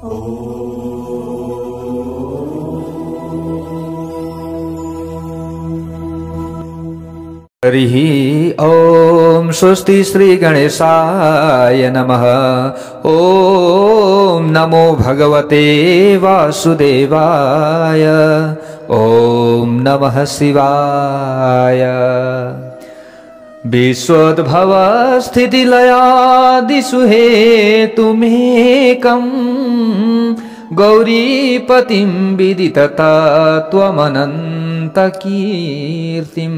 हरिः ॐ स्वस्ति श्री गणेशाय नमः। ॐ नमो भगवते वासुदेवाय। ॐ नमः शिवाय। विश्वोद्भव स्थितिलयादिषु हेतुमेकं गौरीपतिं विदिततत्त्वमनन्तकीर्तिं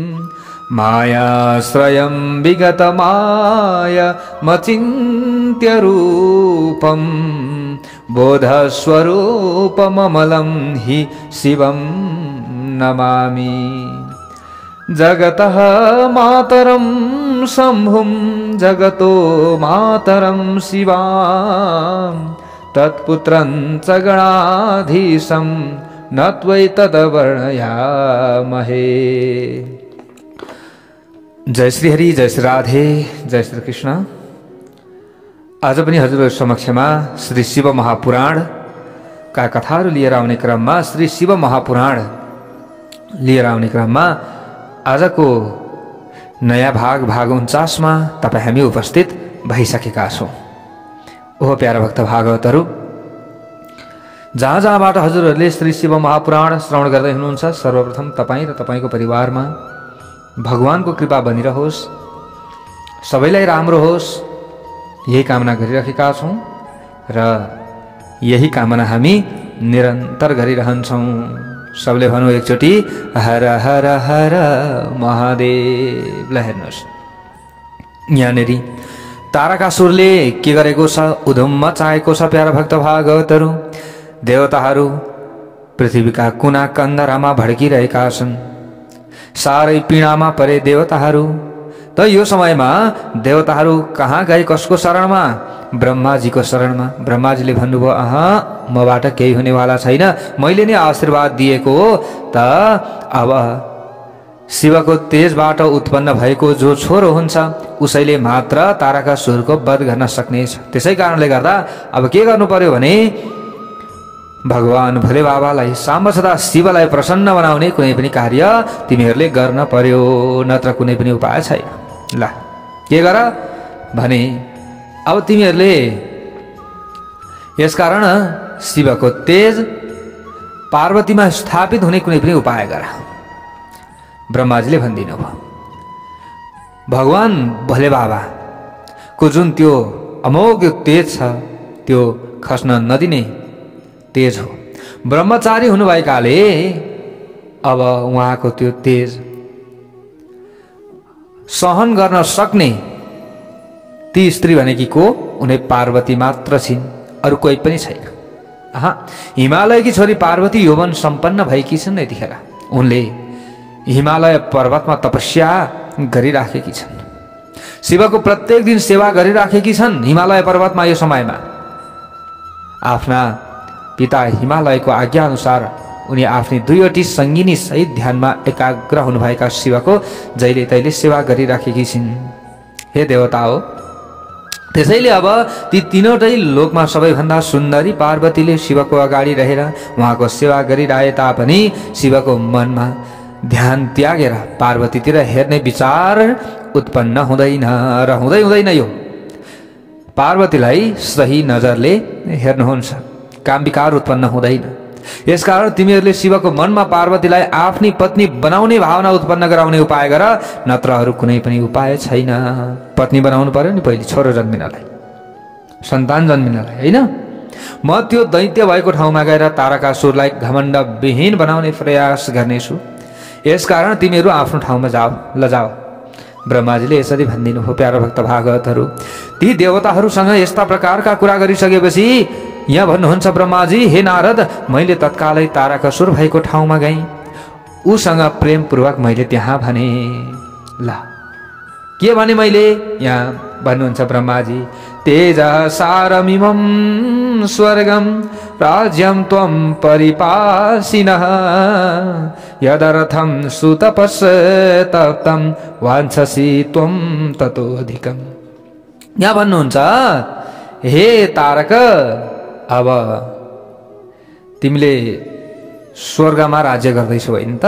मायाश्रयं विगतमायमचिन्त्यरूपं बोधस्वरूपममलं हि शिवं नमामि। जगतः मातरं शम्भुं जगतो मातरं शिवां तत्पुत्रं च गणाधीशं न त्वैतद्वर्णयामहे। जय श्री हरि, जय श्री राधे, जय श्री कृष्ण। आज पनि हजुरहरु समक्षमा श्री शिव महापुराण का कथाहरू लिएर आउने क्रममा श्री शिव महापुराण लिएर आउने क्रममा आजको नयाँ भाग 49 मा तपाईं हामी उपस्थित भइसकेका छौं। ओहो प्यारा भक्त भागवतहरू, जहाँ जहाँबाट हजुरहरूले श्री शिव महापुराण श्रवण गर्दै हुनुहुन्छ, सर्वप्रथम तपाईं र तपाईंको परिवारमा भगवानको कृपा बनिरहोस्, सबैलाई राम्रो होस्, यही कामना गरिरहेका छौं र यही कामना हामी निरन्तर गरिरहन्छौं। सबले भनौं एकचोटि हर हर हर महादेव। ल हेर्नुहोस्, यहाँनेरि तारकासुरले के गरेको छ, उधुम मचाएको छ। प्यारा भक्त भागवतहरू, देवताहरू पृथ्वीका कुना कन्दरामा भड्किरहेका छन्। सारै पीडामा परे देवताहरू। त यो समयमा देवताहरू कहाँ गए, कसको शरणमा? ब्रह्माजीको शरणमा। ब्रह्माजीले भन्नुभयो, मबाट केही हुनेवाला छैन, मैले नै आशीर्वाद दिएको हो त अब शिवको तेजबाट उत्पन्न भएको जो छोरो हुन्छ उसैले मात्र तारकासुरको वध गर्न सक्नेछ। त्यसै कारणले गर्दा अब के गर्नु पर्यो भने भगवान भोले बाबालाई, साम्ब सदा शिवलाई प्रसन्न बनाउने कुनै पनि कार्य तिमीहरूले गर्न पर्यो, नत्र कुनै पनि उपाय छैन। ल के गर भने अब तिमीहरूले यसकारण शिवको तेज पार्वतीमा स्थापित हुने कुनै पनि उपाय गर। ब्रह्माजीले भनिदिनु भयो। भगवान भोले बाबाको जुन त्यो अमोघ तेज छ त्यो खस्न नदिने तेज हो। ब्रह्मचारी हुनुभएकाले अब उहाँको त्यो तेज सहन गर्न सक्ने ती स्त्री भनेकी को? उनी पार्वती मात्र छिन्, अरु कोही पनि छैन। हिमालयकी छोरी पार्वती यौवन सम्पन्न भएकी छन्। यतिखेर उनले हिमालय पर्वतमा तपस्या गरिराखेकी छन्, शिवको प्रत्येक दिन सेवा गरिराखेकी छन्। हिमालय पर्वतमा यो समयमा आफ्ना पिता हिमालयको आज्ञा अनुसार उनी आफ्नी दुईवटी सङ्गिनी सहित ध्यानमा एकाग्र हुनुभएका शिवको जहिले तहिले सेवा गरिराखेकी छिन्। हे देवता हो, त्यसैले अब ती तीनवटै लोकमा सबैभन्दा सुन्दरी पार्वतीले शिवको अगाडि रहेर उहाँको सेवा गरिरहे तापनि शिवको मनमा ध्यान त्यागेर पार्वतीतिर हेर्ने विचार उत्पन्न हुँदैन र हुँदैन। यो पार्वतीलाई सही नजरले हेर्नुहुन्छ, काम विकार उत्पन्न हुँदैन। यसकारण तिमीहरूले शिवको मनमा पार्वतीलाई आफ्नी पत्नी बनाउने भावना उत्पन्न गराउने उपाय गर, नत्र अरू कुनै पनि उपाय छैन। पत्नी बनाउनु पर्यो नि पहिले, छोरो जन्मिनलाई, सन्तान जन्मिनलाई, हैन? म त्यो दैत्य भएको ठाउँमा गएर तारकासुरलाई घमण्ड विहीन बनाउने प्रयास गर्नेछु। यसकारण तिमीहरू आफ्नो ठाउँमा जाऊ, लजाऊ। ब्रह्माजीले यसरी भनिदिनु हो। प्यारा भक्त भागवतहरू, ती देवताहरूसँग यस्ता प्रकारका कुरा गरिसकेपछि यहाँ भन्नुहुन्छ ब्रह्माजी, हे नारद, मैले तत्कालै तारकासुर भएको ठाउँमा गएँ, उसँग प्रेमपूर्वक मैले त्यहाँ भने। ल के भने मैले? यहाँ भन्नुहुन्छ ब्रह्माजी, तेज सारमिमं स्वर्गं राज्यं त्वं परिपासिनः यदर्थं सुतपस्सप्तं वाञ्छसि त्वं ततोऽधिकम्। यहाँ भन्नुहुन्छ, हे तारक, अब तिमीले स्वर्गमा राज्य गर्दैछौ होइन त?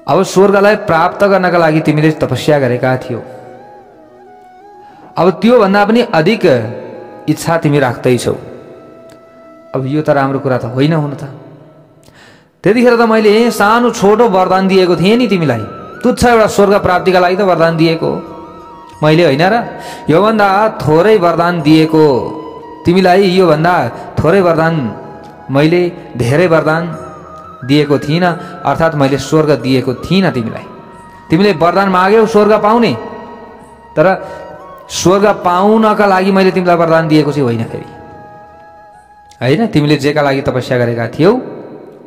अब स्वर्गलाई प्राप्त गर्नका लागि तिमीले तपस्या गरेका थियौ। अब त्यो भन्दा पनि अधिक इच्छा तिमी राख्दैछौ। अब यो त राम्रो कुरा त होइन हुन त। त्यतिखेर त मैले सानो छोटो वरदान दिएको थिएँ नि तिमीलाई, तुच्छ एउटा स्वर्ग प्राप्तिका लागि त वरदान दिएको मैले होइन र? योभन्दा थोरै वरदान दिएको तिमीलाई, योभन्दा थोरै वरदान मैले धेरै वरदान दिएको थिइनँ, अर्थात् मैले स्वर्ग दिएको थिइनँ तिमीलाई। तिमीले वरदान माग्यौ स्वर्ग पाउने, तर स्वर्ग पाउनका लागि मैले तिमीलाई वरदान दिएको चाहिँ होइन फेरि, होइन? तिमीले जेका लागि तपस्या गरेका थियौ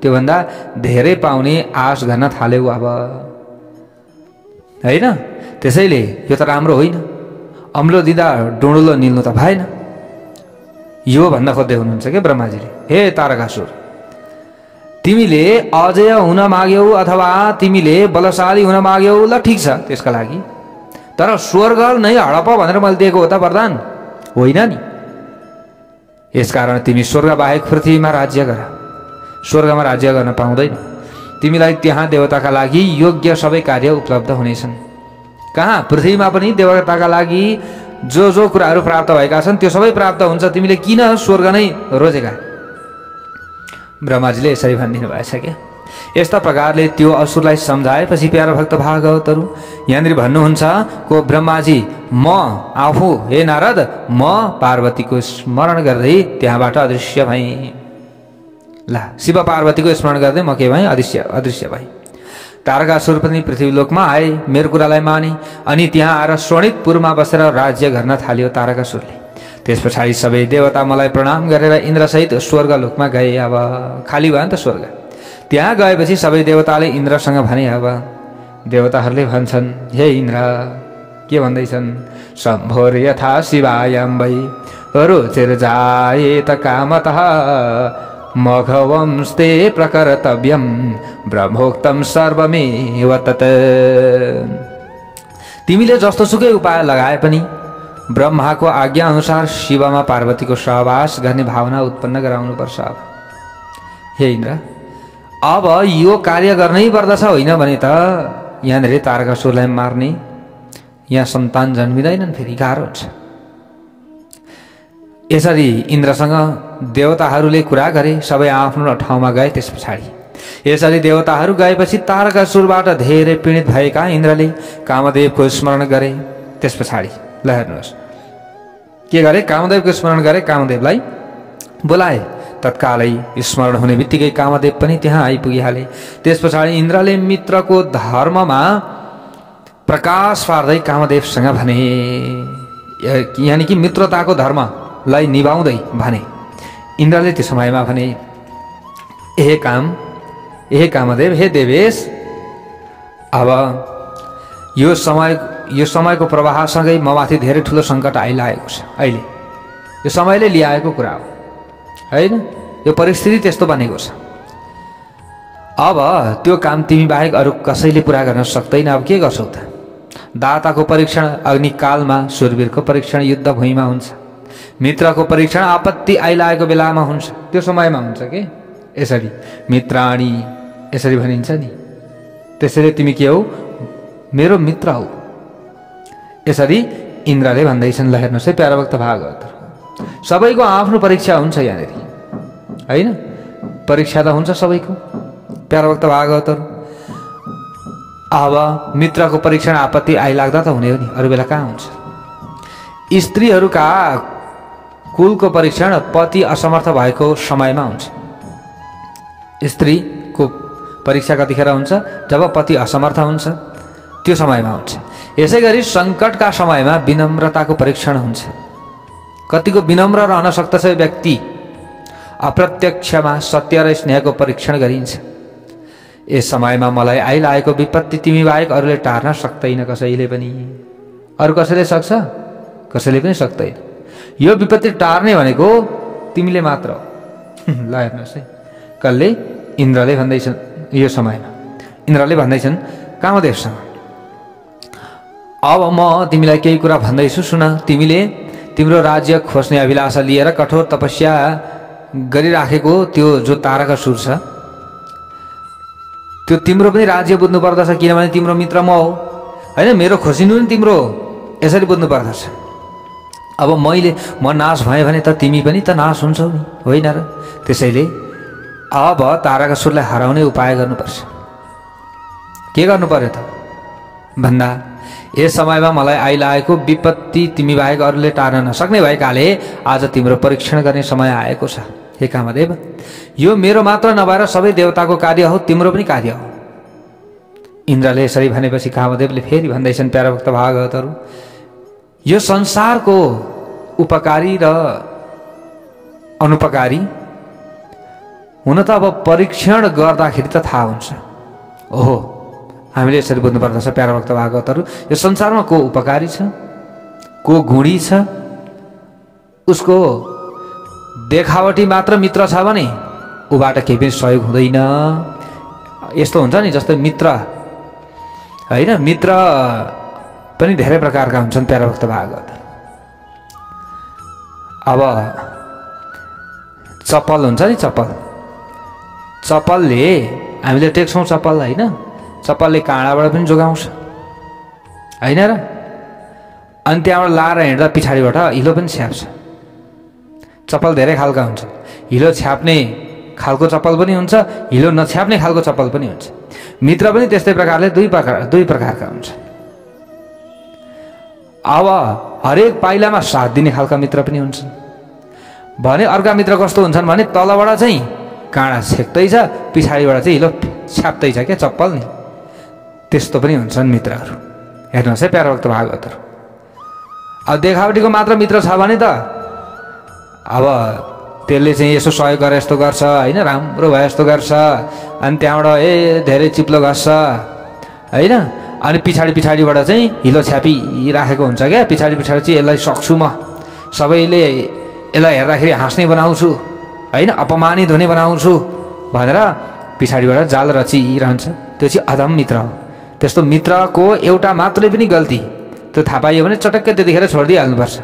त्योभन्दा धेरै पाउने आश गर्न थाल्यौ अब, होइन? त्यसैले यो त राम्रो होइन। अम्लो दिँदा डुँडुलो निल्नु त भएन, यो भन्न खोज्दै हुनुहुन्छ के ब्रह्माजीले? हे तारकासुर, तिमीले अजय हुन माग्यौ अथवा तिमीले बलशाली हुन माग्यौ, ल ठिक छ त्यसका लागि, तर स्वर्ग नै हडप भनेर मैले दिएको हो त वरदान होइन नि। यसकारण तिमी स्वर्ग बाहेक पृथ्वीमा राज्य गर। स्वर्गमा राज्य गर्न पाउँदैन। तिमीलाई त्यहाँ देवताका लागि योग्य सबै कार्य उपलब्ध हुनेछन्। कहाँ? पृथ्वीमा पनि देवताका लागि जो जो कुराहरू प्राप्त भएका छन् त्यो सबै प्राप्त हुन्छ। तिमीले किन स्वर्ग नै रोजेका? ब्रह्माजीले यसरी भनिदिनु भएछ क्या। यस्ता प्रकारले त्यो असुरलाई सम्झाएपछि प्यारा भक्त भागवतहरू यहाँनिर भन्नुहुन्छ को ब्रह्माजी, म आफू हे नारद म पार्वतीको स्मरण गर्दै त्यहाँबाट अदृश्य भएँ। ल शिव पार्वतीको स्मरण गर्दै म के भएँ? अदृश्य भएँ। तारकासुर पनि पृथ्वीलोकमा आए, मेरो कुरालाई माने, अनि त्यहाँ आएर शोणितपुरमा बसेर राज्य गर्न थाल्यो तारकासुरले। त्यस पछाडि सबै देवता मलाई प्रणाम गरेर इन्द्रसहित स्वर्गलोकमा गए। अब खाली भयो नि त स्वर्ग। त्यहाँ गएपछि सबै देवताले इन्द्रसँग भने। अब देवताहरूले भन्छन्, हे इन्द्र, के भन्दैछन्? शम्भोर यथा शिवायम्बै रुचिर जायेत कामतः मघवंस्ते प्रकर्तव्यं ब्रह्मोक्तं सर्वमेव तत्। तिमीले जस्तोसुकै उपाय लगाए पनि ब्रह्माको आज्ञा अनुसार शिवमा पार्वतीको सहवास गर्ने भावना उत्पन्न गराउनुपर्छ। हे इन्द्र, अब यो कार्य गर्नै पर्दछ, होइन भने त यहाँनिर तारकासुरलाई मार्ने, यहाँ सन्तान जन्मिँदैनन्, फेरि गाह्रो हुन्छ। यसरी इन्द्रसँग देवताहरूले कुरा गरे, सबै आफ्नो ठाउँमा गए। त्यस पछाडि यसरी देवताहरू गएपछि तारकासुरबाट धेरै पीडित भएका इन्द्रले कामदेवको स्मरण गरे। त्यस पछाडि ल हेर्नुहोस् के गरे? कामदेवको स्मरण गरे, कामदेवलाई बोलाए। तत्कालै स्मरण हुने बित्तिकै कामदेव पनि त्यहाँ आइपुगिहाले। त्यस पछाडि इन्द्रले मित्रको धर्ममा प्रकाश पार्दै कामदेवसँग भने, यानि कि मित्रताको धर्मलाई निभाउँदै भने। इन्द्रले त्यो समयमा भने, हे कामदेव, हे देवेश, अब यो समयको प्रवाहसँगै ममाथि धेरै ठुलो सङ्कट आइलागेको छ। अहिले यो समयले ल्याएको कुरा हो, होइन? यो परिस्थिति त्यस्तो बनेको छ। अब त्यो काम तिमी बाहेक अरू कसैले पुरा गर्न सक्दैन। अब के गर्छौ त? दाताको परीक्षण अग्निकालमा, सुरवीरको परीक्षण युद्ध भूमिमा हुन्छ, मित्रको परीक्षण आपत्ति आइलागेको बेलामा हुन्छ, त्यो समयमा हुन्छ के? यसरी मित्राणी यसरी भनिन्छ नि। त्यसैले तिमी के हौ? मेरो मित्र हौ। यसरी इन्द्रले भन्दैछन्। ल हेर्नुहोस् है प्यारा भक्त भागवत, सबैको आफ्नो परीक्षा हुन्छ यहाँनिर, होइन? परीक्षा त हुन्छ सबैको प्यारा भक्त भागवतहरू। अब मित्रको परीक्षण आपत्ति आइलाग्दा त हुने हो नि, अरू बेला कहाँ हुन्छ? स्त्रीहरूका कुलको परीक्षण पति असमर्थ भएको समयमा हुन्छ। स्त्रीको परीक्षा कतिखेर हुन्छ? जब पति असमर्थ हुन्छ, त्यो समयमा हुन्छ। यसै गरी सङ्कटका समयमा विनम्रताको परीक्षण हुन्छ। कतिको विनम्र रहन सक्दछ व्यक्ति? अप्रत्यक्षमा सत्य र स्नेहको परीक्षण गरिन्छ। यस समयमा मलाई आइलागेको विपत्ति तिमी बाहेक अरूले टार्न सक्दैन, कसैले पनि। अरू कसैले सक्छ? कसैले पनि सक्दैन। यो विपत्ति टार्ने भनेको तिमीले मात्र हो। ल हेर्नुहोस् है, कसले? इन्द्रले भन्दैछन्। यो समयमा इन्द्रले भन्दैछन् कामदेवसँग, अब म तिमीलाई केही कुरा भन्दैछु सुन। तिमीले तिम्रो राज्य खोज्ने अभिलाषा लिएर कठोर तपस्या गरिराखेको त्यो जो तारकासुर छ त्यो तिम्रो पनि राज्य बुझ्नु पर्दछ, किनभने तिम्रो मित्र म हो हैन। मेरो खोसिनु नि तिम्रो यसरी बुझ्नु पर्दछ। अब म नाश भएँ भने त तिमी पनि त नाश हुन्छौ नि, होइन र? त्यसैले अब तारकासुरलाई हराउने उपाय गर्नुपर्छ। के गर्नु पर्यो त भन्दा, यस समयमा मलाई आइलागेको विपत्ति तिमी बाहेक अरूले टार्न नसक्ने भएकाले आज तिम्रो परीक्षण गर्ने समय आएको छ। हे कामदेव, यो मेरो मात्र नभएर सबै देवताको कार्य हो, तिम्रो पनि कार्य हो। इन्द्रले यसरी भनेपछि कामदेवले फेरि भन्दैछन्, प्यारा भक्त भागवतहरू, यो संसारको उपकारी र अनुपकारी हुन त अब परीक्षण गर्दाखेरि त थाहा हुन्छ। ओहो, हामीले यसरी बुझ्नु पर्दछ प्यारा भक्त भागवतहरू, यो संसारमा को उपकारी छ, को गुणी छ, उसको देखावटी मात्र मित्र छ भने उबाट केही पनि सहयोग हुँदैन। यस्तो हुन्छ नि, जस्तै मित्र होइन, मित्र पनि धेरै प्रकारका हुन्छन् प्यारा भक्त भागवत। अब चप्पल हुन्छ नि, चप्पलले हामीले टेक्छौँ चप्पल होइन, चप्पलले काँडाबाट पनि जोगाउँछ होइन र? अनि त्यहाँबाट लाएर हिँड्दा पछाडिबाट हिलो पनि छ्याप्छ। चप्पल धेरै खालका हुन्छ, हिलो छ्याप्ने खालको चप्पल पनि हुन्छ, हिलो नछ्याप्ने खालको चप्पल पनि हुन्छ। मित्र पनि त्यस्तै प्रकारले दुई प्रकारका हुन्छ। अब हरेक पाइलामा साथ दिने खालका मित्र पनि हुन्छन् भने अर्का मित्र कस्तो हुन्छन् भने तलबाट चाहिँ काँडा छेक्दैछ, पछाडिबाट चाहिँ हिलो छ्याप्दैछ क्या चप्पल नि, त्यस्तो पनि हुन्छन् मित्रहरू। हेर्नुहोस् है प्यारा भक्त भागवतहरू, अब देखावटीको मात्र मित्र छ भने त अब त्यसले चाहिँ यसो सहयोग गरेर यस्तो गर्छ होइन, राम्रो भयो यस्तो गर्छ, अनि त्यहाँबाट धेरै चिप्लो गर्छ होइन, अनि पछाडिबाट चाहिँ हिलो छ्यापिराखेको हुन्छ क्या। पछाडि चाहिँ यसलाई सक्छु म, सबैले यसलाई हेर्दाखेरि हाँस्ने बनाउँछु होइन, अपमानित हुने बनाउँछु भनेर पछाडिबाट जाल रचिरहन्छ। त्यो चाहिँ अधम मित्र हो। त्यस्तो मित्रको एउटा मात्रै पनि गल्ती त्यो थाहा पाइयो भने चटक्कै त्यतिखेर छोडिदिइहाल्नुपर्छ,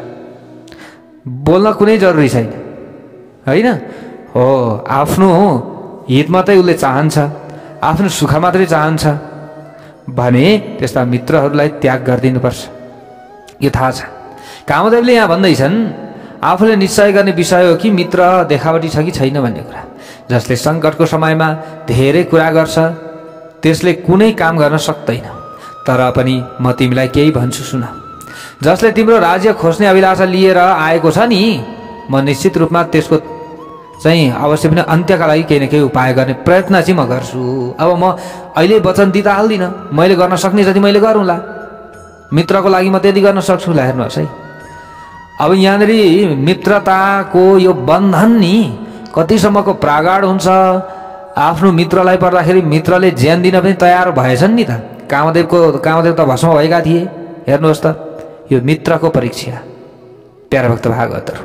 बोल्न कुनै जरुरी छैन होइन। हो, आफ्नो हित मात्रै उसले चाहन्छ, आफ्नो सुख मात्रै चाहन्छ भने त्यस्ता मित्रहरूलाई त्याग गरिदिनुपर्छ, यो थाहा छ। कामदेवले यहाँ भन्दैछन्, आफूले निश्चय गर्ने विषय हो कि मित्र देखावटी छ कि छैन भन्ने कुरा। जसले सङ्कटको समयमा धेरै कुरा गर्छ त्यसले कुनै काम गर्न सक्दैन। तर पनि म तिमीलाई केही भन्छु सुन। जसले तिम्रो राज्य खोज्ने अभिलाषा लिएर आएको छ नि, म निश्चित रूपमा त्यसको चाहिँ अवश्य पनि अन्त्यका लागि केही न केही उपाय गर्ने प्रयत्न चाहिँ म गर्छु। अब म अहिले वचन दिँदा हाल्दिनँ, मैले गर्न सक्ने जति मैले गरौँला, मित्रको लागि म त्यति गर्न सक्छु। ल हेर्नुहोस् है, अब यहाँनिर मित्रताको यो बन्धन नि कतिसम्मको प्रागाढ हुन्छ। आफ्नो मित्रलाई पर्दाखेरि मित्रले ज्यान दिन पनि तयार भएछन् नि त। कामदेव त भस्म भएका थिए। हेर्नुहोस् त, यो मित्रको परीक्षा प्यारा भक्त भागवतहरू।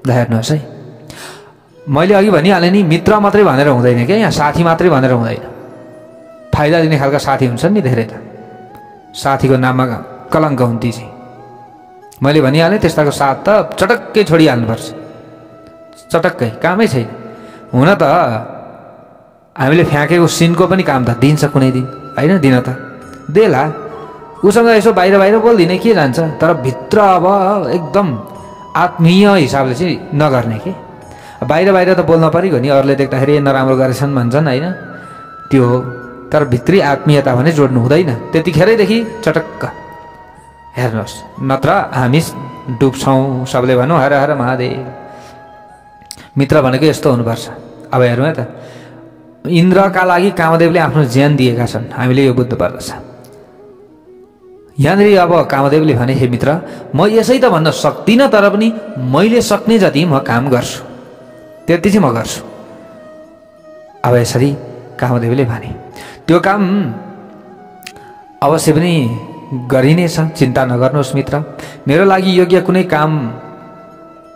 ल हेर्नुहोस् है, मैले अघि भनिहालेँ नि, मित्र मात्रै भनेर हुँदैन क्या, यहाँ साथी मात्रै भनेर हुँदैन। फाइदा दिने खालका साथी हुन्छन् नि धेरै त, साथीको नाममा कलङ्क हुन्थी चाहिँ। मैले भनिहालेँ त्यस्ताको साथ त चटक्कै छोडिहाल्नुपर्छ, चटक्कै कामै छैन। हुन त हामीले फ्याँकेको सिनको पनि काम त दिन्छ कुनै दिन होइन, दिन त देला, उसँग यसो बाहिर बोलिदिने के जान्छ, तर भित्र अब एकदम आत्मीय हिसाबले चाहिँ नगर्ने के। बाहिर त बोल्न पऱ्यो नि, अरूले देख्दाखेरि नराम्रो गरेछन् भन्छन् होइन, त्यो हो। तर भित्री आत्मीयता भने जोड्नु हुँदैन त्यतिखेरैदेखि चटक्क। हेर्नुहोस्, नत्र हामी डुब्छौँ, सबले भनौँ हर हर महादेव। मित्र भनेको यस्तो हुनुपर्छ। अब हेरौँ है त, इन्द्रका लागि कामदेवले आफ्नो ज्यान दिएका छन्, हामीले यो बुझ्नु पर्दछ। यहाँनिर अब कामदेवले भने, हे मित्र, म यसै त भन्न सक्दिनँ, तर पनि मैले सक्ने जति म काम गर्छु, त्यति चाहिँ म गर्छु। अब यसरी कामदेवले भने, त्यो काम अवश्य पनि गरिनेछ, चिन्ता नगर्नुहोस् मित्र। मेरो लागि योग्य कुनै काम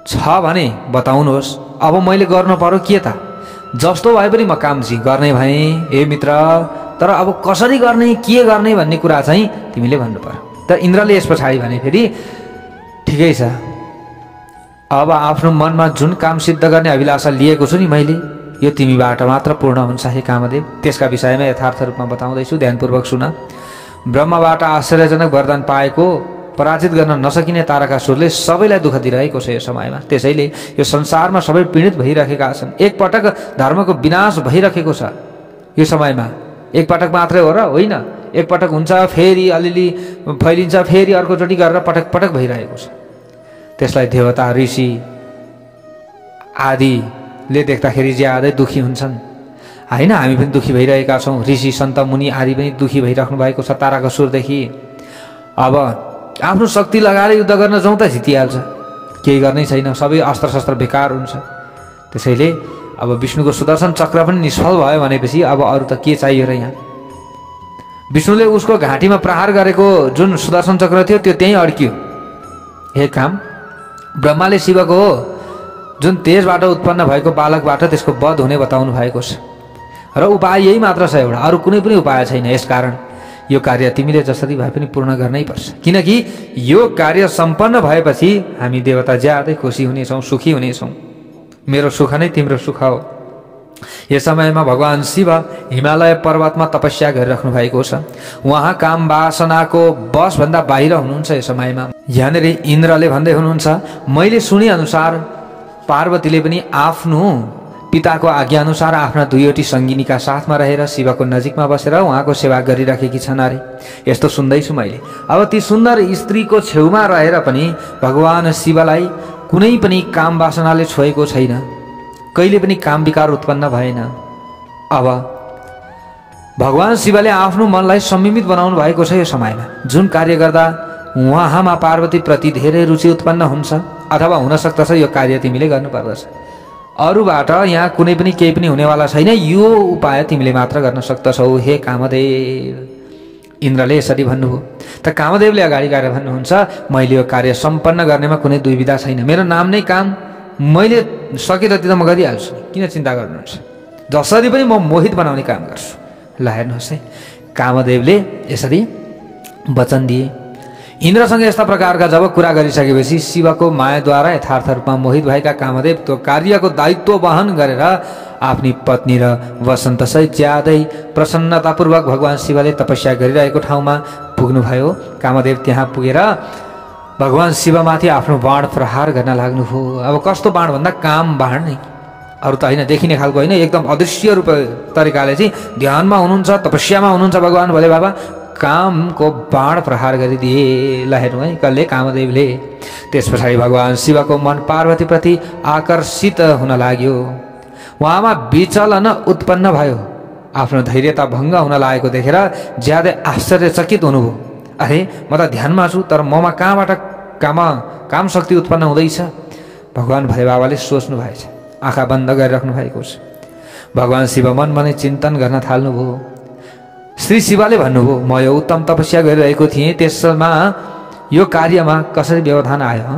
छ भने बताउनुहोस्। अब मैले गर्नु पर्यो के त, जस्तो भए पनि म काम चाहिँ गर्ने भएँ हे मित्र, तर अब कसरी गर्ने, के गर्ने भन्ने कुरा चाहिँ तिमीले भन्नु पर्यो। त इन्द्रले यस पछाडि भने, फेरि ठिकै छ, अब आफ्नो मनमा जुन काम सिद्ध गर्ने अभिलाषा लिएको छु नि मैले, यो तिमीबाट मात्र पूर्ण हुन्छ हे कामदेव। त्यसका विषयमा यथार्थ रूपमा बताउँदैछु, ध्यानपूर्वक सुन। ब्रह्मबाट आश्चर्यजनक वरदान पाएको पराजित गर्न नसकिने तारकासुरले सबैलाई दुःख दिइरहेको छ यो समयमा। त्यसैले यो संसारमा सबै पीडित भइरहेका छन्। एकपटक धर्मको विनाश भइरहेको छ यो समयमा। एकपटक मात्रै हो र होइन, एकपटक हुन्छ, फेरि अलिअलि फैलिन्छ, फेरि अर्कोचोटि गरेर पटक पटक भइरहेको छ। त्यसलाई देवता ऋषि आदिले देख्दाखेरि ज्यादै दुःखी हुन्छन् होइन। हामी पनि दुःखी भइरहेका छौँ, ऋषि सन्त मुनि आदि पनि दुःखी भइराख्नु भएको छ तारकासुरदेखि। अब आफ्नो शक्ति लगाएर युद्ध गर्न जाउँ त जितिहाल्छ, केही गर्नै छैन, सबै अस्त्र शस्त्र बेकार हुन्छ। त्यसैले अब विष्णुको सुदर्शन चक्र पनि निष्फल भयो भनेपछि अब अरू त के चाहियो र यहाँ। विष्णुले उसको घाँटीमा प्रहार गरेको जुन सुदर्शन चक्र थियो त्यो त्यहीँ अड्कियो। हे काम, ब्रह्माले शिवको जुन तेजबाट उत्पन्न भएको बालकबाट त्यसको वध हुने बताउनु भएको छ र उपाय यही मात्र छ एउटा, अरू कुनै पनि उपाय छैन। यसकारण यो कार्य तिमीले जसरी भए पनि पूर्ण गर्नै पर्छ, किनकि यो कार्य सम्पन्न भएपछि हामी देवता ज्यादै खुसी हुनेछौँ, सुखी हुनेछौँ। मेरो सुख नै तिम्रो सुख हो। यस समयमा भगवान शिव हिमालय पर्वतमा तपस्या गरिराख्नु भएको छ। उहाँ काम वासनाको बसभन्दा बाहिर हुनुहुन्छ यस समयमा। यहाँनिर इन्द्रले भन्दै हुनुहुन्छ, मैले सुने अनुसार पार्वतीले पनि आफ्नो पिताको आज्ञा अनुसार आफ्ना दुईवटी सङ्गिनीका साथमा रहेर शिवको नजिकमा बसेर उहाँको सेवा गरिराखेकी छन् अरे। यस्तो सुन्दैछु मैले। अब ती सुन्दर स्त्रीको छेउमा रहेर पनि भगवान शिवलाई कुनै पनि काम वासनाले छोएको छैन, कहिले पनि काम विकार उत्पन्न भएन। अब भगवान शिवले आफ्नो मनलाई संयमित बनाउनु भएको छ यो समयमा। जुन कार्य गर्दा उहाँमा पार्वती प्रति धेरै रुचि उत्पन्न हुन्छ अथवा हुन सक्दछ यो कार्य तिमीले गर्नुपर्दछ। अरूबाट यहाँ कुनै पनि केही पनि हुनेवाला छैन, यो उपाय तिमीले मात्र गर्न सक्दछौ हे कामदेव। इन्द्रले यसरी भन्नुभयो। त कामदेवले अगाडि गएर भन्नुहुन्छ, मैले यो कार्य सम्पन्न गर्नेमा कुनै दुविधा छैन, मेरो नाम नै काम, मैले सके जति त म गरिहाल्छु, किन चिन्ता गर्नुहुन्छ। जसरी पनि म मोहित बनाउने काम गर्छु। ल हेर्नुहोस् है, कामदेवले यसरी वचन दिए। इन्द्रसँग यस्ता प्रकारका जब कुरा गरिसकेपछि शिवको मायाद्वारा यथार्थ रूपमा मोहित भएका कामदेव त्यो कार्यको दायित्व वहन गरेर आफ्नी पत्नी र वसन्तसहित ज्यादै प्रसन्नतापूर्वक भगवान शिवले तपस्या गरिरहेको ठाउँमा पुग्नुभयो। कामदेव त्यहाँ पुगेर भगवान शिवमाथि आफ्नो बाण प्रहार गर्न लाग्नुभयो। अब कस्तो बाण भन्दा काम बाण नै, अरू त होइन, देखिने खालको होइन, एकदम अदृश्य रूप तरिकाले चाहिँ ध्यानमा हुनुहुन्छ, तपस्यामा हुनुहुन्छ भगवान भोले बाबा, कामको बाण प्रहार गरिदिए। ल हेर्नु है, कहिले कामदेवले। त्यस पछाडि भगवान शिवको मन पार्वतीप्रति आकर्षित हुन लाग्यो। उहाँमा विचलन उत्पन्न भयो। आफ्नो धैर्यता भङ्ग हुन लागेको देखेर ज्यादै आश्चर्यचकित हुनुभयो। अरे म त ध्यानमा छु, तर ममा कहाँबाट काम शक्ति उत्पन्न हुँदैछ। भगवान भोले बाबाले सोच्नु भएछ, आँखा बन्द गरिराख्नु भएको छ। भगवान शिव मनमा नै चिन्तन गर्न थाल्नुभयो। श्री शिवले भन्नुभयो, म यो उत्तम तपस्या गरिरहेको थिएँ, त्यसमा यो कार्यमा कसरी व्यवधान आयो?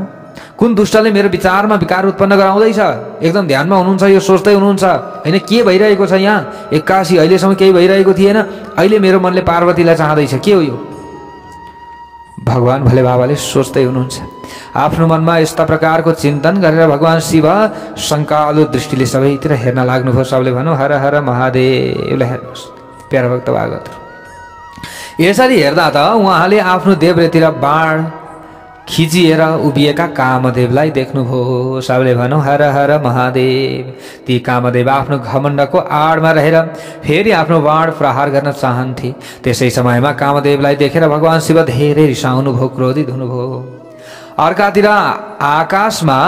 कुन दुष्टले मेरो विचारमा विकार उत्पन्न गराउँदैछ? एकदम ध्यानमा हुनुहुन्छ, यो सोच्दै हुनुहुन्छ होइन, के भइरहेको छ यहाँ? एक्कासी अहिलेसम्म केही भइरहेको थिएन, अहिले मेरो मनले पार्वतीलाई चाहँदैछ, के हो यो? भगवान भोले बाबाले सोच्दै हुनुहुन्छ। आफ्नो मनमा यस्ता प्रकारको चिन्तन गरेर भगवान शिव शङ्कालु दृष्टिले सबैतिर हेर्न लाग्नुभयो। सबले भन्यो, हर हर महादेवलाई हेर्नुहोस् प्यारा भक्त भागवत। यसरी हेर्दा त उहाँले आफ्नो देब्रेतिर बाण खिचिएर उभिएका कामदेवलाई देख्नुभयो। सबले भन्यो, हर हर महादेव। ती कामदेव आफ्नो घमण्डको आडमा रहेर फेरि आफ्नो बाण प्रहार गर्न चाहन्थे। त्यसै समयमा कामदेवलाई देखेर भगवान शिव धेरै रिसाउनुभयो, क्रोधित हुनुभयो। अर्कातिर आकाशमा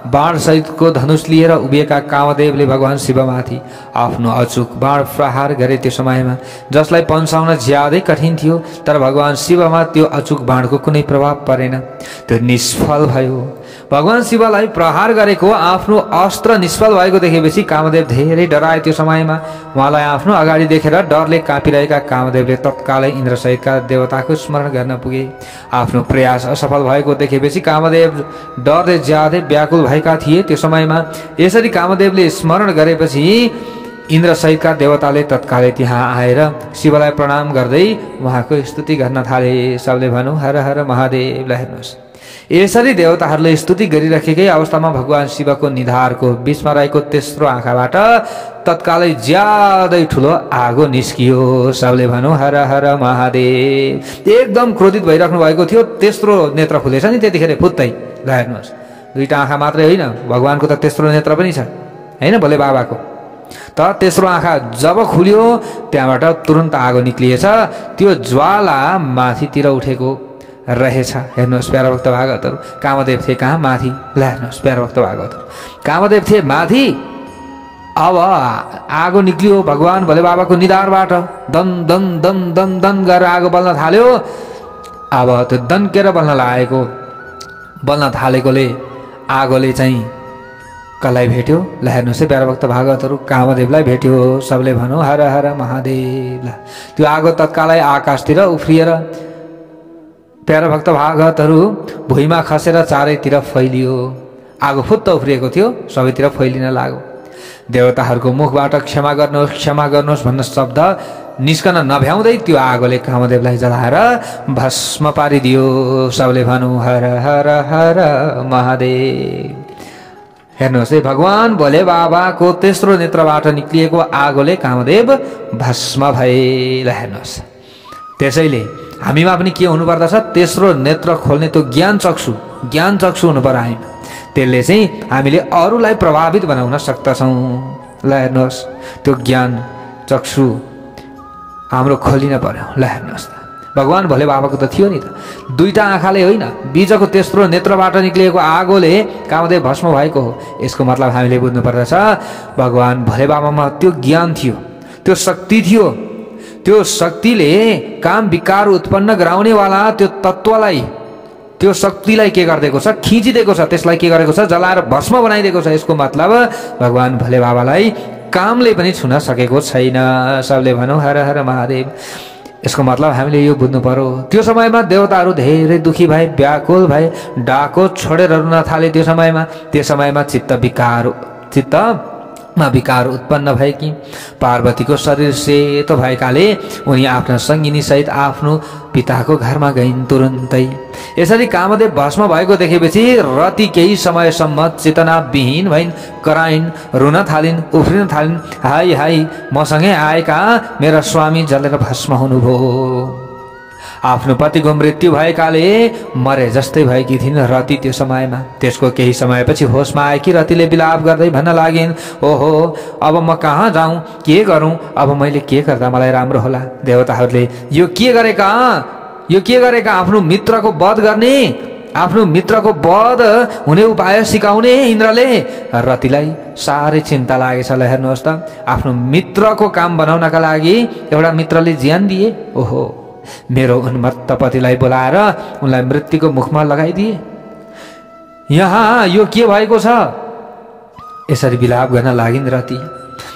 बाण सहितको धनुष लिएर उभिएका कामदेवले भगवान शिवमाथि आफ्नो अचुक बाण प्रहार गरे। त्यो समयमा जसलाई पन्साउन ज्यादै कठिन थियो, तर भगवान शिवमा त्यो अचुक बाणको कुनै प्रभाव परेन, त्यो निष्फल भयो। भगवान शिवलाई प्रहार गरेको आफ्नो अस्त्र निष्फल भएको देखेपछि कामदेव धेरै डराए। त्यो समयमा उहाँलाई आफ्नो अगाडि देखेर डरले काँपिरहेका कामदेवले तत्कालै इन्द्रसहितका देवताको स्मरण गर्न पुगे। आफ्नो प्रयास असफल भएको देखेपछि कामदेव डरले ज्यादै व्याकुल भएका थिए। त्यो समयमा यसरी कामदेवले स्मरण गरेपछि इन्द्रसहितका देवताले तत्कालै त्यहाँ आएर शिवलाई प्रणाम गर्दै उहाँको स्तुति गर्न थाले। सबले भनौँ, हर हर महादेवलाई हेर्नुहोस्। यसरी देवताहरूले स्तुति गरिराखेकै अवस्थामा भगवान शिवको निधारको बीचमा रहेको तेस्रो आँखाबाट तत्कालै ज्यादै ठुलो आगो निस्कियो। सबले भनौँ हर हर महादेव। एकदम क्रोधित भइराख्नु भएको थियो, तेस्रो नेत्र खुलेछ नि त्यतिखेर फुत्तै। ल हेर्नुहोस्, दुईटा आँखा मात्रै होइन, भगवानको त तेस्रो नेत्र पनि छ होइन भोले बाबाको। तर तेस्रो आँखा जब खुल्यो त्यहाँबाट तुरुन्त आगो निक्लिएछ। त्यो ज्वाला माथितिर उठेको रहेछ। हेर्नुहोस् प्यारा भक्त भागवतहरू, कामदेव थिए कहाँ? माथि। ल हेर्नुहोस् प्यारा भक्त भागवतहरू, कामदेव थिए माथि। अब आगो निक्लियो भगवान भोले बाबाको निधारबाट। दन दन दन दन दन गरेर आगो बल्न थाल्यो। अब त्यो दन्केर बल्न थालेकोले आगोले चाहिँ कसलाई भेट्यो? ल हेर्नुहोस् है प्यारा भक्त भागवतहरू, कामदेवलाई भेट्यो। सबले भनौँ हर हर महादेव। ल त्यो आगो तत्कालै आकाशतिर उफ्रिएर प्यारा भक्त भागवतहरू भुइँमा खसेर चारैतिर फैलियो। आगो फुत्त उफ्रिएको थियो, सबैतिर फैलिन लाग्यो। देवताहरूको मुखबाट क्षमा गर्नुहोस् भन्ने शब्द निस्कन नभ्याउँदै त्यो आगोले कामदेवलाई जलाएर भस्म पारिदियो। सबले भनौँ हर हर हर महादेव। हेर्नुहोस् है, भगवान भोले बाबाको तेस्रो नेत्रबाट निक्लिएको आगोले कामदेव भस्म भए। ल हेर्नुहोस्, त्यसैले हामीमा पनि के हुनुपर्दछ? तेस्रो नेत्र खोल्ने त्यो ज्ञान चक्षु हुनु पर्यो हामीमा। त्यसले चाहिँ हामीले अरूलाई प्रभावित बनाउन सक्दछौँ। ल हेर्नुहोस्, त्यो ज्ञान चक्षु हाम्रो खोलिन पर्यो। ल हेर्नुहोस्, भगवान भोले बाबाको त थियो नि त, दुईटा आँखाले होइन, बीचको तेस्रो नेत्रबाट निक्लिएको आगोले कामदेव भस्म भएको हो। यसको मतलब हामीले बुझ्नु पर्दछ भगवान भोले बाबामा त्यो ज्ञान थियो, त्यो शक्ति थियो। त्यो शक्तिले काम विकार उत्पन्न गराउनेवाला त्यो तत्त्वलाई, त्यो शक्तिलाई के गरिदिएको छ? खिचिदिएको छ। त्यसलाई के गरेको छ? जलाएर भस्म बनाइदिएको छ। यसको मतलब भगवान भोले बाबालाई कामले पनि छुन सकेको छैन। सबले भनौँ हर हर महादेव। यसको मतलब हामीले यो बुझ्नु पर्यो, त्यो समयमा देवताहरू धेरै दुखी भए, व्याकुल भए, डाको छोडेर रुन थाले। त्यो समयमा चित्तमा विकार उत्पन्न भएकी पार्वतीको शरीर सेतो भएकाले उनी आफ्ना सङ्गिनी सहित आफ्नो पिताको घरमा गइन् तुरुन्तै। यसरी कामदेव भस्म भएको देखेपछि रति केही समयसम्म चेतनाविहीन भइन्, कराइन्, रुन थालिन्, उफ्रिन थालिन्। हाय हाय, मसँगै आएका मेरा स्वामी जलेर भस्म हुनुभयो। आफ्नो पतिको मृत्यु भएकाले मरे जस्तै भएकी थिइन् रति त्यो समयमा। त्यसको केही समयपछि होसमा आएकी रतिले विलाप गर्दै भन्न लागिन्, ओहो अब म कहाँ जाउँ, के गरौँ, अब मैले के गर्दा मलाई राम्रो होला? देवताहरूले यो के गरेका आफ्नो मित्रको वध गर्ने, आफ्नो मित्रको वध हुने उपाय सिकाउने इन्द्रले। रतिलाई साह्रै चिन्ता लागेछ। ल हेर्नुहोस् त, आफ्नो मित्रको काम बनाउनका लागि एउटा मित्रले ज्यान दिए। ओहो, मेरो उन्मत्त पतिलाई बोलाएर उनलाई मृत्युको मुखमा लगाइदिए। यहाँ यो के भएको छ? यसरी विलाप गर्न लागिन् रति।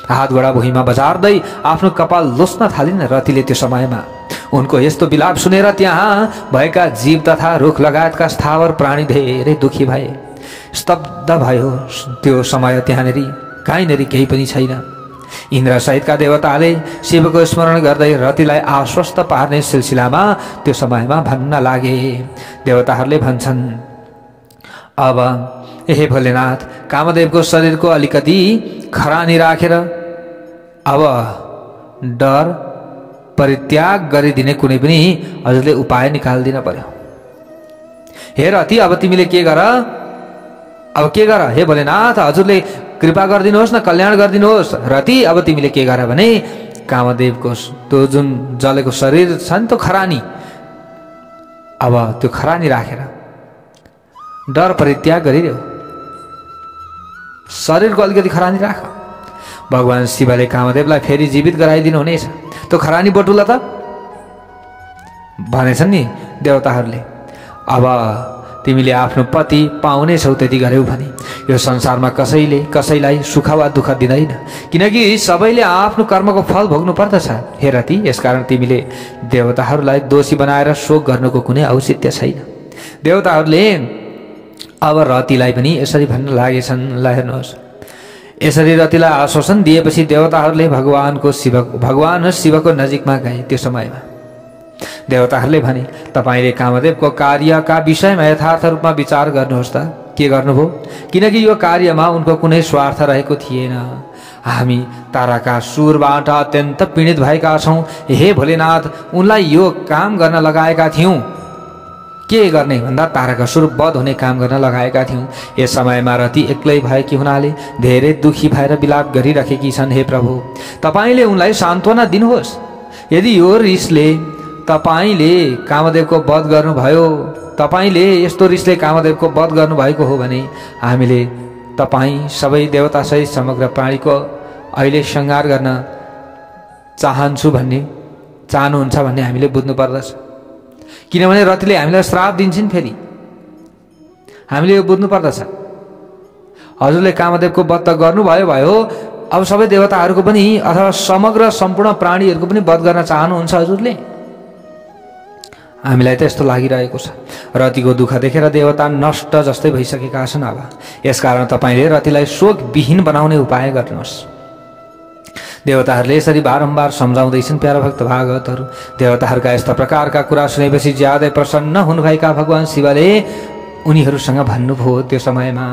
हात गोडा भुइँमा बजार्दै आफ्नो कपाल लोस्न थालिन् रतिले। त्यो समयमा उनको यस्तो विलाप सुनेर त्यहाँ भएका जीव तथा रुख लगायतका स्थावर प्राणी धेरै दुखी भए, स्तब्ध भयो। त्यो समय त्यहाँनेरि कहीँनेरि केही पनि छैन। इन्द्र सहितका देवताले शिवको स्मरण गर्दै रतिलाई आश्वस्त पार्ने सिलसिलामा त्यो समयमा भन्न लागे। देवताहरूले भन्छन्, अब हे भोलेनाथ, कामदेवको शरीरको अलिकति खरानी राखेर अब डर परित्याग गरिदिने कुनै पनि हजुरले उपाय निकाल्दिन पर्यो। हे रति, अब तिमीले के गर? हे भोलेनाथ, हजुरले कृपा गरिदिनुहोस् न, कल्याण गरिदिनुहोस्। रति, अब तिमीले के गर भने कामदेवको त्यो जुन जलेको शरीर छ नि, त्यो खरानी, अब त्यो खरानी राखेर डर परित्याग गरिदेऊ। शरीरको अलिकति खरानी राख। भगवान शिवले कामदेवलाई फेरि जीवित गराइदिनु हुनेछ। त्यो खरानी बटुला त भनेछन् नि देवताहरूले। अब तिमीले आफ्नो पति पाउनेछौ त्यति गर्यौ भने यो संसारमा कसैलाई सुख वा दुःख दिँदैन, किनकि सबैले आफ्नो कर्मको फल भोग्नु पर्दछ। हे रति, यसकारण तिमीले देवताहरूलाई दोषी बनाएर शोक गर्नुको कुनै औचित्य छैन। देवताहरूले अब रतिलाई पनि यसरी भन्न लागेछन्। ल हेर्नुहोस्, यसरी रतिलाई आश्वासन दिएपछि देवताहरूले भगवान शिवको नजिकमा गए। त्यो समयमा देवताहरूले भने, तपाईँले कामदेवको कार्यका विषयमा यथार्थ रूपमा विचार गर्नुहोस् त, के गर्नुभयो? किनकि यो कार्यमा उनको कुनै स्वार्थ रहेको थिएन। हामी ताराका सुरबाट अत्यन्त पीडित भएका छौँ। हे भोलेनाथ, उनलाई यो काम गर्न लगाएका थियौँ। के गर्ने भन्दा ताराका सुर बध हुने काम गर्न लगाएका थियौँ। यस समयमा रति एक्लै भएकी हुनाले धेरै दुखी भएर विलाप गरिरहेकी छन्। हे प्रभु, तपाईँले उनलाई सान्त्वना दिनुहोस्। यदि यो रिसले तपाईँले कामदेवको वध गर्नुभयो, तपाईँले यस्तो रिसले कामदेवको वध गर्नुभएको हो भने हामीले तपाईँ सबै देवतासहित समग्र प्राणीको अहिले संहार गर्न चाहनुहुन्छ भन्ने हामीले बुझ्नु पर्दछ। किनभने रतिले हामीलाई श्राप दिन्छन्। फेरि हामीले यो बुझ्नु पर्दछ। हजुरले कामदेवको वध त गर्नुभयो, अब सबै देवताहरूको पनि अथवा समग्र सम्पूर्ण प्राणीहरूको पनि वध गर्न चाहनुहुन्छ हजुरले। हामीलाई त यस्तो लागिरहेको छ, रतिको दुःख देखेर देवता नष्ट जस्तै भइसकेका छन्। अब यसकारण तपाईँले रतिलाई शोकविहीन बनाउने उपाय गर्नुहोस्। देवताहरूले यसरी बारम्बार सम्झाउँदैछन्। प्यारा भक्त भागवतहरू, देवताहरूका यस्ता प्रकारका कुरा सुनेपछि ज्यादै प्रसन्न हुनुभएका भगवान शिवले उनीहरूसँग भन्नुभयो त्यो समयमा।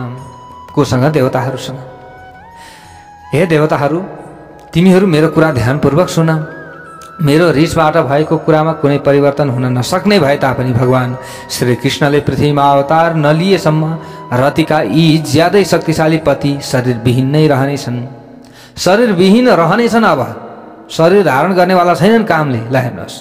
कोसँग? देवताहरूसँग। हे देवताहरू, तिमीहरू मेरो कुरा ध्यानपूर्वक सुन। मेरो रिसबाट भएको कुरामा कुनै परिवर्तन हुन नसक्ने भए तापनि भगवान श्रीकृष्णले पृथ्वीमा अवतार नलिएसम्म रतिका यी ज्यादै शक्तिशाली पति शरीरविहीन नै रहनेछन्। शरीरविहीन रहनेछन्। अब शरीर धारण गर्नेवाला छैनन् कामले। ल हेर्नुहोस्,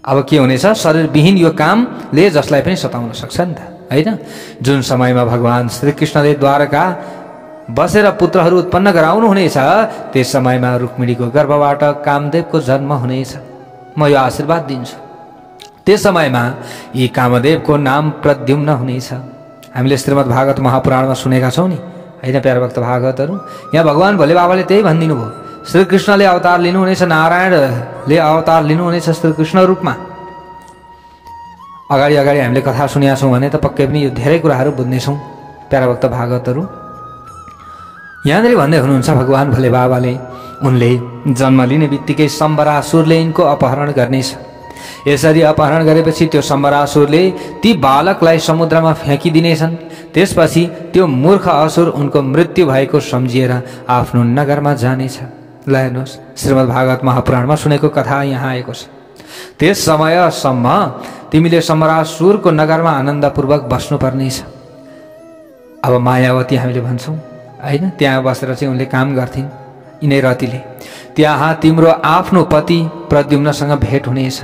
अब के हुनेछ? शरीरविहीन यो कामले जसलाई पनि सताउन सक्छ नि त, होइन? जुन समयमा भगवान श्रीकृष्णले द्वारका बसेर पुत्रहरू उत्पन्न गराउनु हुनेछ, त्यस समयमा रुक्मिणीको गर्भबाट कामदेवको जन्म हुनेछ। म यो आशीर्वाद दिन्छु। त्यस समयमा यी कामदेवको नाम प्रद्युम्न हुनेछ। हामीले श्रीमद् भागवत महापुराणमा सुनेका छौँ नि, होइन प्यारा भक्त भागवतहरू? यहाँ भगवान भोले बाबाले त्यही भनिदिनु भयो। श्रीकृष्णले अवतार लिनुहुनेछ, नारायणले अवतार लिनुहुनेछ श्रीकृष्ण रूपमा। अगाडि हामीले कथा सुनेका छौँ भने त पक्कै पनि यो धेरै कुराहरू बुझ्नेछौँ प्यारा भक्त भागवतहरू। यहाँनिर भन्दै हुनुहुन्छ भगवान भोले बाबाले, उनले जन्म लिने बित्तिकै सम्बरासुरले यिनको अपहरण गर्नेछ। यसरी अपहरण गरेपछि त्यो सम्बरासुरले ती बालकलाई समुद्रमा फ्याँकिदिनेछन्। त्यसपछि त्यो मूर्ख असुर उनको मृत्यु भएको सम्झिएर आफ्नो नगरमा जानेछ। ल हेर्नुहोस्, श्रीमद् भागवत महापुराणमा सुनेको कथा यहाँ आएको छ। त्यस समयसम्म तिमीले सम्बरासुरको नगरमा आनन्दपूर्वक बस्नुपर्नेछ। अब मायावती हामीले भन्छौँ, होइन? त्यहाँ बसेर चाहिँ उनले काम गर्थिन् यिनै रतिले। त्यहाँ तिम्रो आफ्नो पति प्रद्युम्नसँग भेट हुनेछ।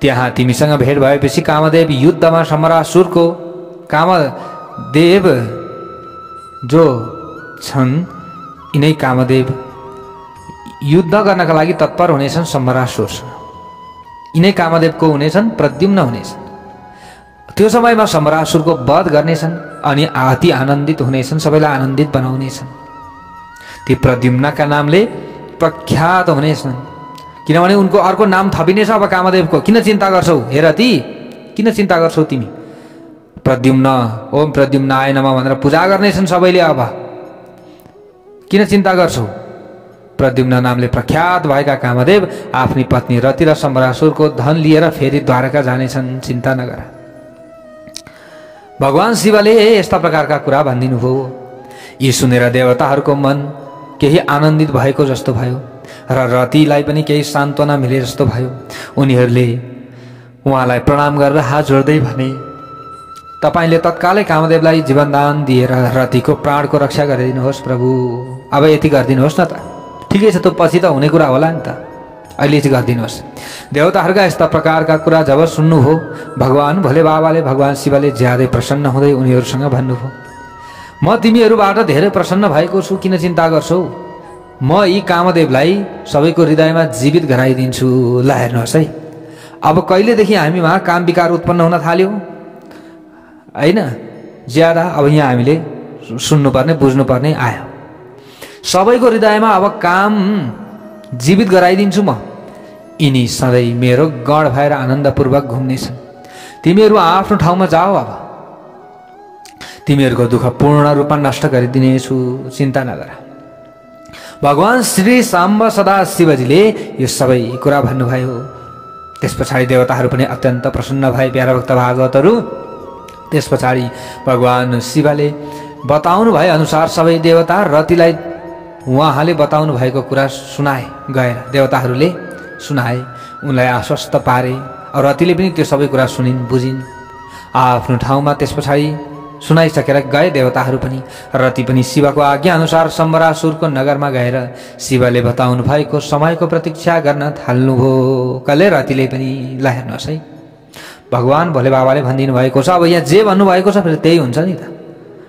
त्यहाँ तिमीसँग भेट भएपछि कामदेव युद्धमा सम्बरासुरको कामदेव जो छन्, यिनै कामदेव युद्ध गर्नका लागि तत्पर हुनेछन् सम्बरासुरसँग। यिनै कामदेवको हुनेछन्, प्रद्युम्न हुनेछन्। त्यो समयमा सम्बरासुरको वध गर्नेछन् अनि अति आनन्दित हुनेछन्, सबैलाई आनन्दित बनाउनेछन्। ती प्रद्युम्नका नामले प्रख्यात हुनेछन्, किनभने उनको अर्को नाम थपिनेछ अब कामदेवको। किन चिन्ता गर्छौ हे रति? किन चिन्ता गर्छौ तिमी? प्रद्युम्न, ओम प्रद्युम्नाय नमः भनेर पूजा गर्नेछन् सबैले। अब किन चिन्ता गर्छौ? प्रद्युम्न नामले प्रख्यात भएका कामदेव आफ्नी पत्नी रति र सम्बरासुरको धन लिएर फेरि द्वारका जानेछन्, चिन्ता नगर। भगवान शिवले यस्ता प्रकारका कुरा भनिदिनु भयो। यी सुनेर देवताहरूको मन केही आनन्दित भएको जस्तो भयो र रतिलाई पनि केही सान्त्वना मिले जस्तो भयो। उनीहरूले उहाँलाई प्रणाम गरेर हात जोड्दै भने, तपाईँले तत्कालै कामदेवलाई जीवनदान दिएर रतिको प्राणको रक्षा गरिदिनुहोस् प्रभु। अब यति गरिदिनुहोस् न त। ठिकै छ, त्यो पछि त हुने कुरा होला नि त, अहिले चाहिँ गरिदिनुहोस्। देवताहरूका यस्ता प्रकारका कुरा जब सुन्नुभयो, भगवान भोले बाबाले, भगवान शिवले ज्यादै प्रसन्न हुँदै उनीहरूसँग भन्नुभयो, म तिमीहरूबाट धेरै प्रसन्न भएको छु, किन चिन्ता गर्छौ? म यी कामदेवलाई सबैको हृदयमा जीवित गराइदिन्छु। ल हेर्नुहोस् है, अब कहिलेदेखि हामीमा काम विकार उत्पन्न हुन थाल्यो, होइन? ज्यादा अब यहाँ हामीले सुन्नुपर्ने बुझ्नुपर्ने आयो। सबैको हृदयमा अब काम जीवित गराइदिन्छु म। यिनी सधैँ मेरो गण भएर आनन्दपूर्वक घुम्नेछन्। तिमीहरू आफ्नो ठाउँमा जाओ। अब तिमीहरूको दुःख पूर्ण रूपमा नष्ट गरिदिनेछु, चिन्ता नगर। भगवान श्री साम्ब सदा शिवजीले यो सबै कुरा भन्नुभयो। त्यस पछाडि देवताहरू पनि अत्यन्त प्रसन्न भए प्यारा भक्त भागवतहरू। त्यस पछाडि भगवान शिवले बताउनु भए अनुसार सबै देवता रतिलाई उहाँले बताउनु भएको कुरा सुनाए। गएर देवताहरूले सुनाए, उनलाई आश्वस्त पारे। और रतिले पनि त्यो सबै कुरा सुनिन् बुझिन् आफ्नो ठाउँमा। त्यस पछाडि सुनाइसकेर गए देवताहरू पनि। रति पनि शिवको आज्ञा अनुसार शम्बरासुरको नगरमा गएर शिवले बताउनु भएको समयको प्रतीक्षा गर्न थाल्नुभयो। कले रतिले पनि ल हेर्नुहोस् है, भगवान भोले बाबाले भनिदिनु भएको छ, अब यहाँ जे भन्नुभएको छ फेरि त्यही हुन्छ नि त।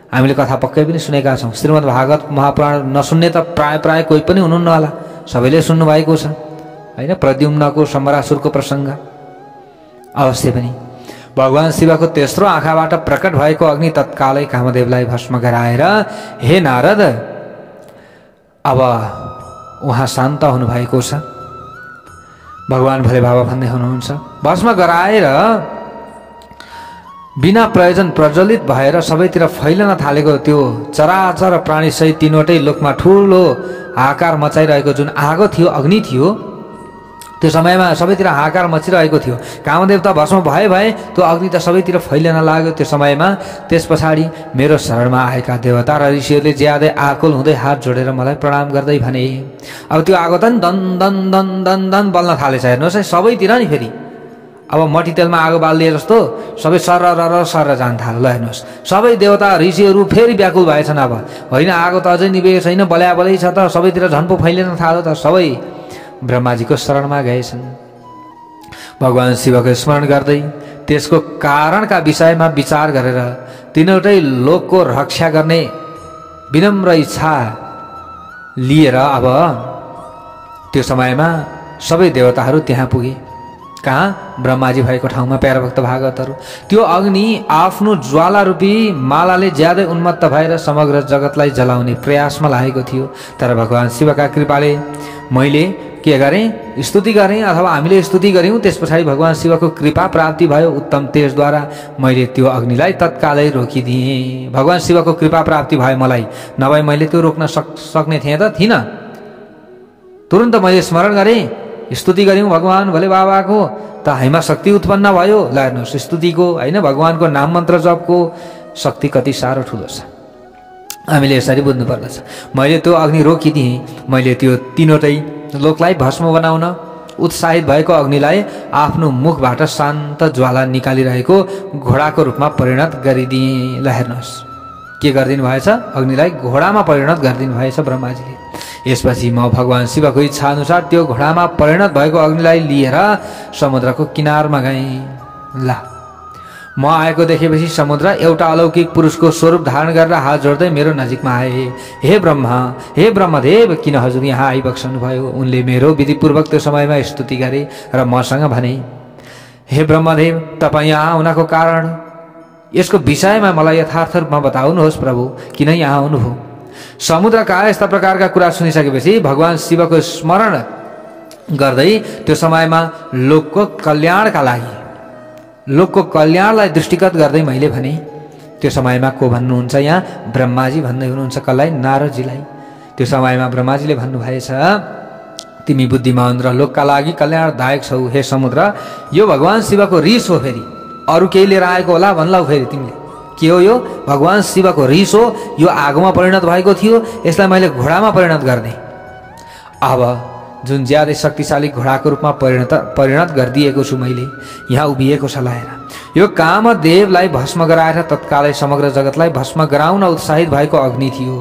हामीले कथा पक्कै पनि सुनेका छौँ। श्रीमद् भागवत महापुराण नसुन्ने त प्राय कोही पनि हुनुहुन्न होला, सबैले सुन्नुभएको छ होइन। प्रद्युम्नको शम्बरासुरको प्रसङ्ग अवश्य पनि भगवान शिवको तेस्रो आँखाबाट प्रकट भएको अग्नि तत्कालै कामदेवलाई भस्म गराएर, हे नारद अब उहाँ शान्त हुनुभएको छ। भगवान भोले बाबा भन्दै हुनुहुन्छ, भस्म गराएर बिना प्रयोजन प्रज्वलित भएर सबैतिर फैलन थालेको त्यो चराचर प्राणीसहित तीनवटै लोकमा ठुलो हाहाकार मचाइरहेको जुन आगो थियो, अग्नि थियो, त्यो समयमा सबैतिर हाहाकार मचिरहेको थियो। कामदेव त भस्म भए त्यो अग्नि त सबैतिर फैलिन लाग्यो त्यो समयमा। त्यस पछाडि मेरो शरणमा आएका देवता र ऋषिहरूले ज्यादै आकुल हुँदै हात जोडेर मलाई प्रणाम गर्दै भने, अब त्यो आगो त नि दन दन दन दन दन बल्न थालेछ। हेर्नुहोस् है, सबैतिर नि फेरि अब मट्टीतेलमा आगो बालिदिए जस्तो सबै सर जान थाल्यो। ल हेर्नुहोस्, सबै देवता ऋषिहरू फेरि व्याकुल भएछन्। अब होइन, आगो त अझै निभेको छैन, बल्याबलै छ त, सबैतिर झन्पो फैलिन थाल्यो त। सबै ब्रह्माजीको शरणमा गएछन्। भगवान शिवको स्मरण गर्दै त्यसको कारणका विषयमा विचार गरेर तीनवटै लोकको रक्षा गर्ने विनम्र इच्छा लिएर अब त्यो समयमा सबै देवताहरू त्यहाँ पुगे। कहाँ? ब्रह्माजी भएको ठाउँमा प्यारा भक्त भागवतहरू। त्यो अग्नि आफ्नो ज्वाला रूपी मालाले ज्यादै उन्मत्त भएर समग्र जगतलाई जलाउने प्रयासमा लागेको थियो। तर भगवान शिवका कृपाले मैले के गरेँ? स्तुति गरेँ अथवा हामीले स्तुति गऱ्यौँ। त्यस पछाडि भगवान शिवको कृपा प्राप्ति भयो। उत्तम तेजद्वारा मैले त्यो अग्निलाई तत्कालै रोकिदिएँ। भगवान शिवको कृपा प्राप्ति भयो मलाई, नभए मैले त्यो रोक्न सक्ने थिएँ त थिइनँ। तुरन्त मैले स्मरण गरेँ, स्तुति गऱ्यौँ भगवान भोले बाबाको, त हामीमा शक्ति उत्पन्न भयो। ल हेर्नुहोस्, स्तुतिको होइन, भगवानको नाम मन्त्र जपको शक्ति कति साह्रो ठुलो छ, हामीले यसरी बुझ्नु पर्दछ। मैले त्यो अग्नि रोकिदिएँ। मैले त्यो तीनवटै लोकलाई भस्म बनाउन उत्साहित भएको अग्निलाई आफ्नो मुखबाट शान्त ज्वाला निकालिरहेको घोडाको रूपमा परिणत गरिदिएँ। ल हेर्नुहोस्, के गरिदिनु भएछ? अग्निलाई घोडामा परिणत गरिदिनु भएछ ब्रह्माजीले। यसपछि म भगवान शिवको इच्छा अनुसार त्यो घोडामा परिणत भएको अग्निलाई लिएर समुद्रको किनारमा गएँ। ल म आएको देखेपछि समुद्र एउटा अलौकिक पुरुषको स्वरूप धारण गरेर हात जोड्दै मेरो नजिकमा आए। हे ब्रह्मा, हे ब्रह्मदेव, किन हजुर यहाँ आइबक्सनु भयो? उनले मेरो विधिपूर्वक त्यो समयमा स्तुति गरे र मसँग भने, हे ब्रह्मदेव, तपाईँ यहाँ आउनको कारण यसको विषयमा मलाई यथार्थ रूपमा बताउनुहोस् प्रभु, किन यहाँ आउनुभयो? समुद्रका यस्ता प्रकारका कुरा सुनिसकेपछि भगवान शिवको स्मरण गर्दै त्यो समयमा लोकको कल्याणका लागि, लोकको कल्याणलाई दृष्टिगत गर्दै मैले भने, त्यो समयमा को भन्नुहुन्छ यहाँ? ब्रह्माजी भन्दै हुनुहुन्छ। कसलाई? नारदजीलाई। त्यो समयमा ब्रह्माजीले भन्नुभएछ, तिमी बुद्धिमान र लोकका लागि कल्याणदायक छौ हे समुद्र। यो भगवान शिवको रिस हो, फेरि अरू केही लिएर आएको होला भन्लाउ। फेरि तिमीले के हो? यो भगवान शिवको रिस हो। यो आगोमा परिणत भएको थियो, यसलाई मैले घोडामा परिणत गर्ने। अब जुन ज्यादै शक्तिशाली घोडाको रूपमा परिणत गरिदिएको छु मैले, यहाँ उभिएको छ। लाएर यो कामदेवलाई भस्म गराएर तत्कालै समग्र जगतलाई भस्म गराउन उत्साहित भएको अग्नि थियो।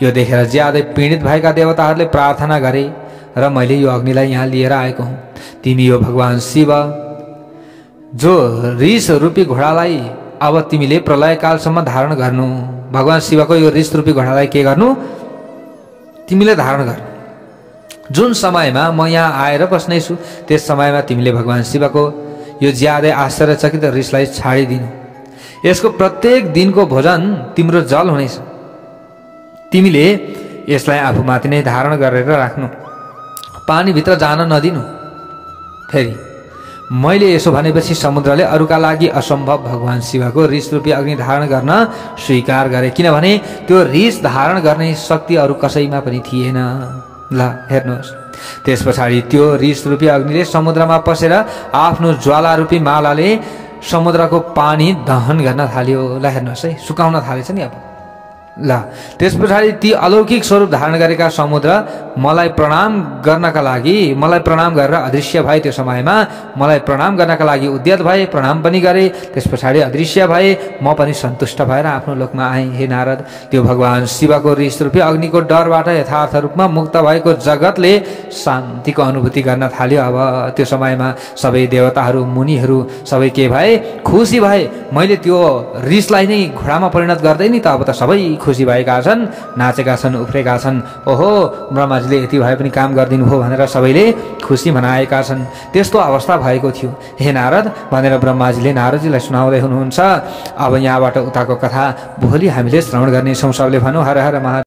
यो देखेर ज्यादै पीडित भएका देवताहरूले प्रार्थना गरे र मैले यो अग्निलाई यहाँ लिएर आएको हुँ। तिमी यो भगवान शिव जो रिस रूपी घोडालाई अब तिमीले प्रलयकालसम्म धारण गर्नु। भगवान शिवको यो रिस रूपी घोडालाई के गर्नु? तिमीले धारण गर्नु। जुन समयमा म यहाँ आएर बस्नेछु त्यस समयमा तिमीले भगवान शिवको यो ज्यादै आश्चर्यचकित रिसलाई छाडिदिनु। यसको प्रत्येक दिनको भोजन तिम्रो जल हुनेछ। तिमीले यसलाई आफूमाथि नै धारण गरेर राख्नु, पानीभित्र जान नदिनु। फेरि मैले यसो भनेपछि समुद्रले अरूका लागि असम्भव भगवान शिवको रिस रूपी अग्नि धारण गर्न स्वीकार गरे, किनभने त्यो रिस धारण गर्ने शक्ति अरू कसैमा पनि थिएन। ल हेर्नुहोस्, त्यस पछाडि त्यो रिस रूपी अग्निले समुद्रमा पसेर आफ्नो ज्वाला रूपी मालाले समुद्रको पानी दहन गर्न थाल्यो। ल हेर्नुहोस् है, सुकाउन थालेछ नि अब। ल त्यस पछाडि ती अलौकिक स्वरूप धारण गरेका समुद्र मलाई प्रणाम गर्नका लागि, मलाई प्रणाम गरेर अदृश्य भए। त्यो समयमा मलाई प्रणाम गर्नका लागि उद्यत भए, प्रणाम पनि गरे। त्यस पछाडि अदृश्य भए, म पनि सन्तुष्ट भएर आफ्नो लोकमा आएँ। हे नारद, त्यो भगवान शिवको रिस रूपी अग्निको डरबाट यथार्थ रूपमा मुक्त भएको जगतले शान्तिको अनुभूति गर्न थाल्यो। अब त्यो समयमा सबै देवताहरू, मुनिहरू सबै के भए? खुसी भए। मैले त्यो रिसलाई नै घोडामा परिणत गर्दै नि त अब त सबै खुसी भएका छन्, नाचेका छन्, उफ्रेका छन्। ओहो, ब्रह्माजीले यति भए पनि काम गरिदिनु भयो भनेर सबैले खुसी मनाएका छन्। त्यस्तो अवस्था भएको थियो। हे नारद भनेर ब्रह्माजीले नारदजीलाई सुनाउँदै हुनुहुन्छ। अब यहाँबाट उताको कथा भोलि हामीले श्रवण गर्नेछौँ। सबले भनौँ हर हर महा